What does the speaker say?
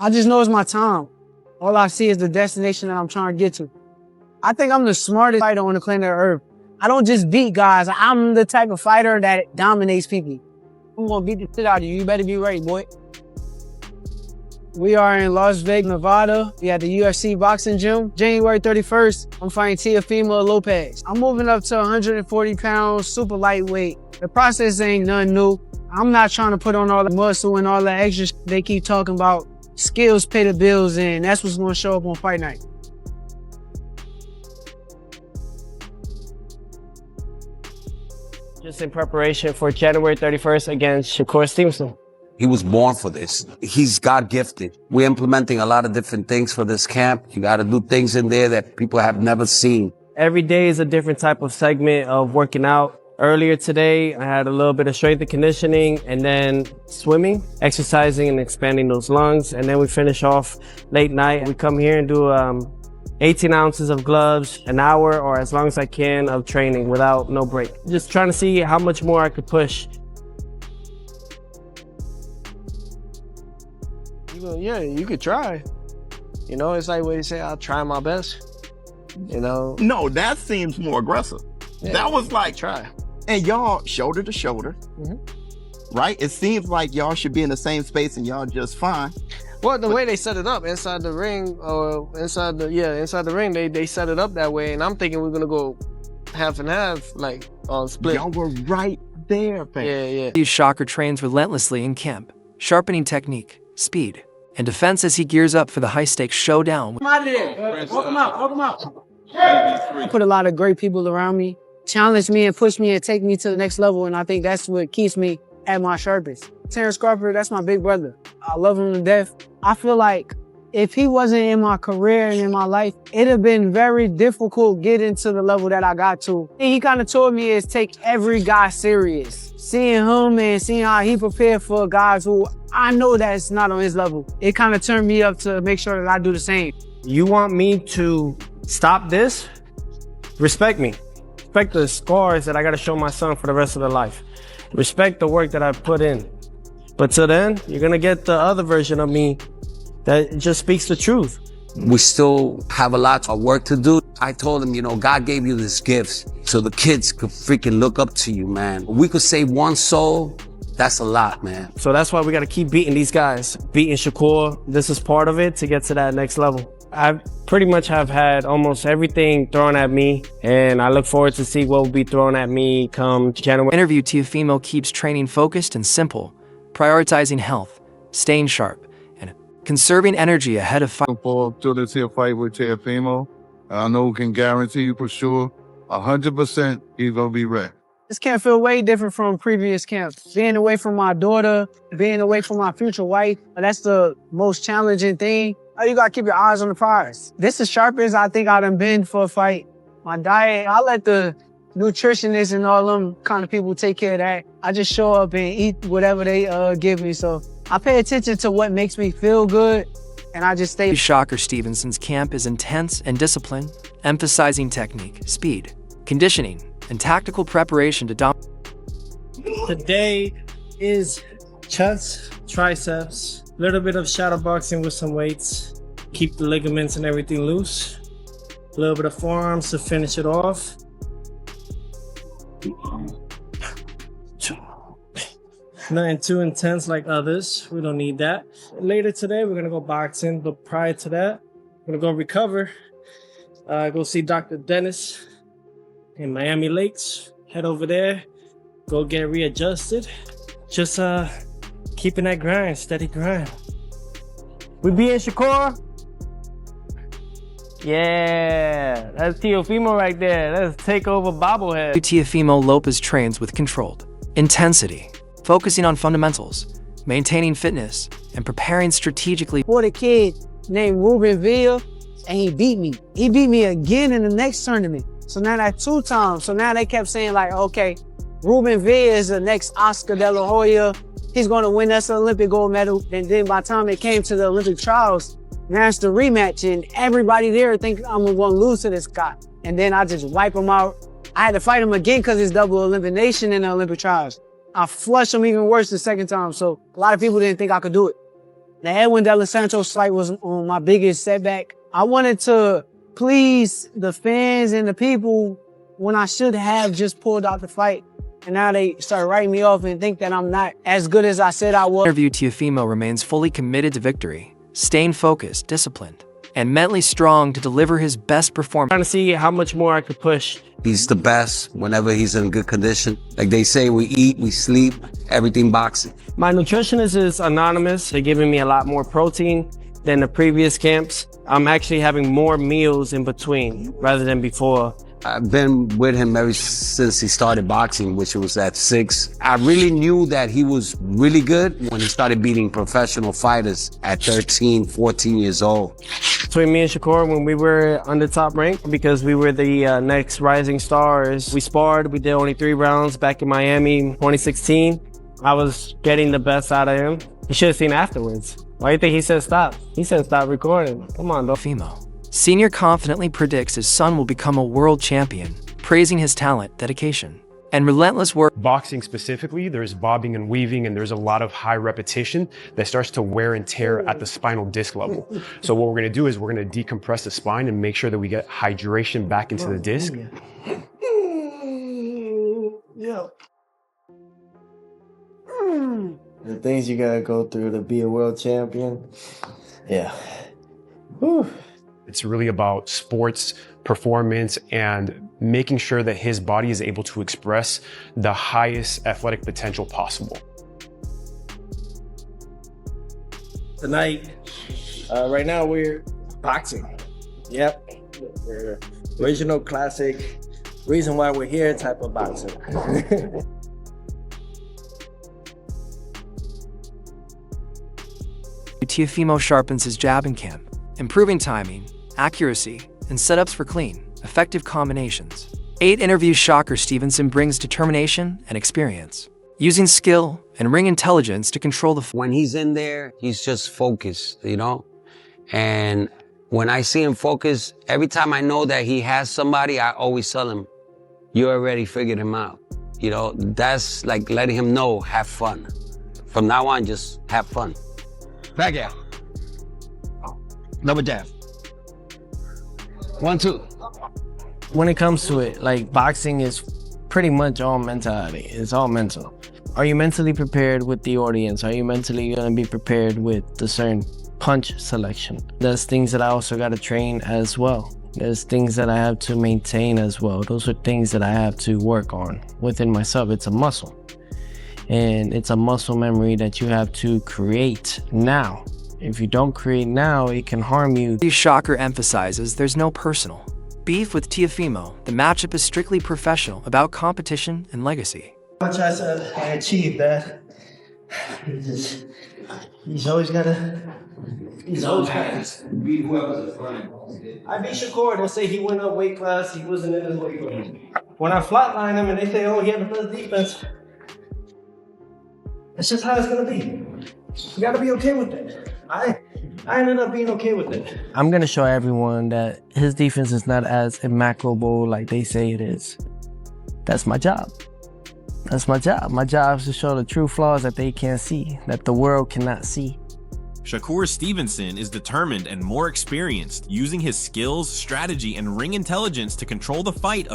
I just know it's my time. All I see is the destination that I'm trying to get to. I think I'm the smartest fighter on the planet Earth. I don't just beat guys. I'm the type of fighter that dominates people. I'm gonna beat the shit out of you. You better be ready, boy. We are in Las Vegas, Nevada. We at the UFC boxing gym. January 31st, I'm fighting Teofimo Lopez. I'm moving up to 140 pounds, super lightweight. The process ain't nothing new. I'm not trying to put on all the muscle and all the extra shit they keep talking about. Skills pay the bills, and that's what's gonna show up on fight night. Just in preparation for January 31st against Shakur Stevenson. He was born for this. He's God gifted. We're implementing a lot of different things for this camp. You got to do things in there that people have never seen. Every day is a different type of segment of working out. Earlier today, I had a little bit of strength and conditioning, and then swimming, exercising and expanding those lungs. And then we finish off late night. We come here and do 18 ounces of gloves, an hour or as long as I can of training without no break. Just trying to see how much more I could push. Yeah, you could try. You know, it's like what you say, I'll try my best. You know? No, that seems more aggressive. Yeah, that was like, try. And y'all shoulder to shoulder, right? It seems like y'all should be in the same space and y'all just fine. Well, the way they set it up inside the ring, or inside the ring, they set it up that way. And I'm thinking we're gonna go half and half, like split. Y'all were right there, fam. Yeah. Shakur trains relentlessly in camp, sharpening technique, speed, and defense as he gears up for the high-stakes showdown. Come out of there. Walk him out. I put a lot of great people around me, challenge me and push me and take me to the next level, and I think that's what keeps me at my sharpest. Terrence Crawford, that's my big brother. I love him to death. I feel like if he wasn't in my career and in my life, it'd have been very difficult getting to the level that I got to. And he kind of told me is take every guy serious. Seeing him and seeing how he prepared for guys who I know that's not on his level, it kind of turned me up to make sure that I do the same. You want me to stop this? Respect me. Respect the scars that I gotta show my son for the rest of their life. Respect the work that I put in. But till then, you're gonna get the other version of me that just speaks the truth. We still have a lot of work to do. I told him, you know, God gave you these gifts so the kids could freaking look up to you, man. We could save one soul, that's a lot, man. So that's why we gotta keep beating these guys. Beating Shakur, this is part of it to get to that next level. I pretty much have had almost everything thrown at me, and I look forward to see what will be thrown at me come January. Interview Teofimo keeps training focused and simple, prioritizing health, staying sharp, and conserving energy ahead of fight. Looking forward to this here fight with Teofimo. I know we can guarantee you for sure, 100% he's gonna be ready. This camp feel way different from previous camps. Being away from my daughter, being away from my future wife, that's the most challenging thing. You gotta keep your eyes on the prize. This is sharpest I think I done been for a fight. My diet, I let the nutritionists and all them kind of people take care of that. I just show up and eat whatever they give me. So I pay attention to what makes me feel good, and I just stay. Shakur Stevenson's camp is intense and disciplined, emphasizing technique, speed, conditioning, and tactical preparation to dominate. Today is chest, triceps, a little bit of shadow boxing with some weights. Keep the ligaments and everything loose. A little bit of forearms to finish it off. Nothing too intense like others. We don't need that. Later today, we're gonna go boxing, but prior to that, we're gonna go recover. Go see Dr. Dennis in Miami Lakes. Head over there, go get readjusted. Just keeping that grind, steady grind. We beating Shakur. Yeah, that's Teofimo right there. That's takeover bobblehead. Teofimo Lopez trains with controlled intensity, focusing on fundamentals, maintaining fitness, and preparing strategically. For the kid named Ruben Villa, and he beat me. He beat me again in the next tournament. So now that's 2 times. So now they kept saying like, okay, Ruben Villa is the next Oscar De La Hoya. He's gonna win us an Olympic gold medal. And then by the time it came to the Olympic trials, now it's the rematch, and everybody there think I'm gonna lose to this guy. And then I just wipe him out. I had to fight him again because it's double elimination in the Olympic trials. I flushed him even worse the second time, so a lot of people didn't think I could do it. The Edwin De Los Santos fight was my biggest setback. I wanted to please the fans and the people when I should have just pulled out the fight. And now they start writing me off and think that I'm not as good as I said I was. Interview Teofimo remains fully committed to victory, staying focused, disciplined, and mentally strong to deliver his best performance. Trying to see how much more I could push. He's the best whenever he's in good condition. Like they say, we eat, we sleep, everything boxing. My nutritionist is anonymous. They're giving me a lot more protein than the previous camps. I'm actually having more meals in between rather than before. I've been with him ever since he started boxing, which was at 6. I really knew that he was really good when he started beating professional fighters at 13, 14 years old. Between me and Shakur, when we were under top rank, because we were the next rising stars, we sparred. We did only 3 rounds back in Miami in 2016. I was getting the best out of him. You should have seen afterwards. Why do you think he said stop? He said stop recording. Come on, though. Teofimo. Senior confidently predicts his son will become a world champion, praising his talent, dedication, and relentless work. Boxing specifically, there's bobbing and weaving, and there's a lot of high repetition that starts to wear and tear at the spinal disc level. So what we're gonna do is we're gonna decompress the spine and make sure that we get hydration back into the disc. Yeah. The things you gotta go through to be a world champion. Yeah. Whew. It's really about sports performance and making sure that his body is able to express the highest athletic potential possible. Tonight, right now we're boxing. Yep. We're original classic, reason why we're here type of boxing. Teofimo sharpens his jabbing camp, improving timing, accuracy, and setups for clean, effective combinations. 8 interviews Shakur Stevenson brings determination and experience, using skill and ring intelligence to control the When he's in there, he's just focused, you know? And when I see him focus, every time I know that he has somebody, I always tell him, you already figured him out. You know, that's like letting him know, have fun. From now on, just have fun. Back out. Double jab. 1, 2. When it comes to it, like boxing is pretty much all mentality. It's all mental. Are you mentally prepared with the audience? Are you mentally gonna be prepared with the certain punch selection? There's things that I also gotta train as well. There's things that I have to maintain as well. Those are things that I have to work on within myself. It's a muscle. And it's a muscle memory that you have to create now. If you don't create now, it can harm you. Shakur emphasizes there's no personal beef with Teofimo. The matchup is strictly professional, about competition and legacy. Much I said I achieved that. He's always gotta Beat whoever's in front. I beat Shakur. They'll say he went up weight class. He wasn't in his weight class. When I flatline him and they say, oh, he had the best defense, that's just how it's gonna be. You gotta be okay with it. I ended up being okay with it. I'm gonna show everyone that his defense is not as immaculable like they say it is. That's my job. That's my job. My job is to show the true flaws that they can't see, that the world cannot see. Shakur Stevenson is determined and more experienced, using his skills, strategy, and ring intelligence to control the fight